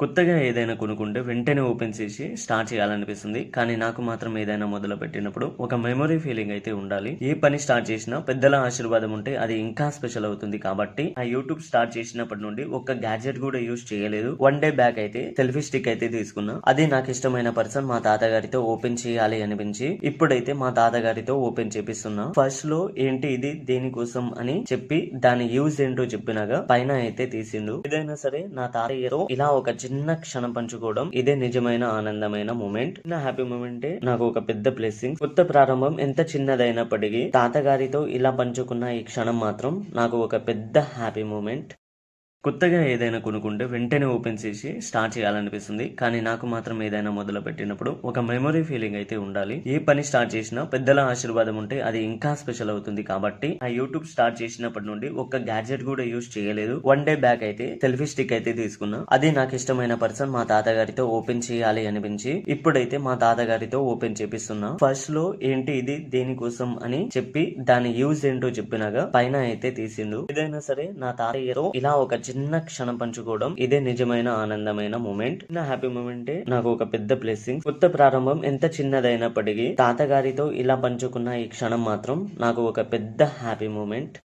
కొత్తగా ఏదైనా కొనుక్కుంటే వెంటనే ఓపెన్ చేసి స్టార్ట్ చేయాలనిపిస్తుంది. కానీ నాకు మాత్రం ఏదైనా మొదలుపెట్టినప్పుడు ఒక మెమరీ ఫీలింగ్ అయితే ఉండాలి. ఏ పని స్టార్ట్ చేసినా పెద్దల ఆశీర్వాదం ఉంటే అది ఇంకా స్పెషల్ అవుతుంది. కాబట్టి ఆ యూట్యూబ్ స్టార్ట్ చేసినప్పటి నుండి ఒక్క గ్యాడ్జెట్ కూడా యూజ్ చేయలేదు. వన్ డే బ్యాక్ అయితే సెల్ఫీ స్టిక్ అయితే తీసుకున్నా. అది నాకు ఇష్టమైన పర్సన్ మా తాతగారితో ఓపెన్ చేయాలి అనిపించి ఇప్పుడైతే మా తాతగారితో ఓపెన్ చేపిస్తున్నా. ఫస్ట్ లో ఏంటి ఇది దేనికోసం అని చెప్పి దాని యూజ్ ఏంటో చెప్పినాగా పైన అయితే తీసిండు. ఏదైనా సరే నా తాతయ్యతో ఇలా ఒక చిన్న క్షణం పంచుకోవడం ఇదే నిజమైన ఆనందమైన మూమెంట్. నా హ్యాపీ మూమెంటే నాకు ఒక పెద్ద బ్లెస్సింగ్. కొత్త ప్రారంభం ఎంత చిన్నదైనప్పటికీ తాతగారితో ఇలా పంచుకున్న ఈ క్షణం మాత్రం నాకు ఒక పెద్ద హ్యాపీ మూమెంట్. కొత్తగా ఏదైనా కొనుక్కుంటే వెంటనే ఓపెన్ చేసి స్టార్ట్ చేయాలనిపిస్తుంది. కానీ నాకు మాత్రం ఏదైనా మొదలు పెట్టినప్పుడు ఒక మెమరీ ఫీలింగ్ అయితే ఉండాలి. ఏ పని స్టార్ట్ చేసినా పెద్దల ఆశీర్వాదం ఉంటే అది ఇంకా స్పెషల్ అవుతుంది. కాబట్టి ఆ యూట్యూబ్ స్టార్ట్ చేసినప్పటి నుండి ఒక్క గ్యాడ్జెట్ కూడా యూజ్ చేయలేదు. వన్ డే బ్యాక్ అయితే సెల్ఫీ స్టిక్ అయితే తీసుకున్నా. అది నాకు ఇష్టమైన పర్సన్ మా తాతగారితో ఓపెన్ చేయాలి అనిపించి ఇప్పుడైతే మా తాతగారితో ఓపెన్ చేపిస్తున్నా. ఫస్ట్ లో ఏంటి ఇది దేనికోసం అని చెప్పి దాని యూజ్ ఏంటో చెప్పినాగా పైన అయితే తీసిండు. ఏదైనా సరే నా తాతయ్యతో ఇలా ఒక చిన్న క్షణం పంచుకోవడం ఇదే నిజమైన ఆనందమైన మూమెంట్. నా హ్యాపీ మూమెంటే నాకు ఒక పెద్ద బ్లెస్సింగ్. కొత్త ప్రారంభం ఎంత చిన్నదైనప్పటికీ తాతగారితో ఇలా పంచుకున్న ఈ క్షణం మాత్రం నాకు ఒక పెద్ద హ్యాపీ మూమెంట్.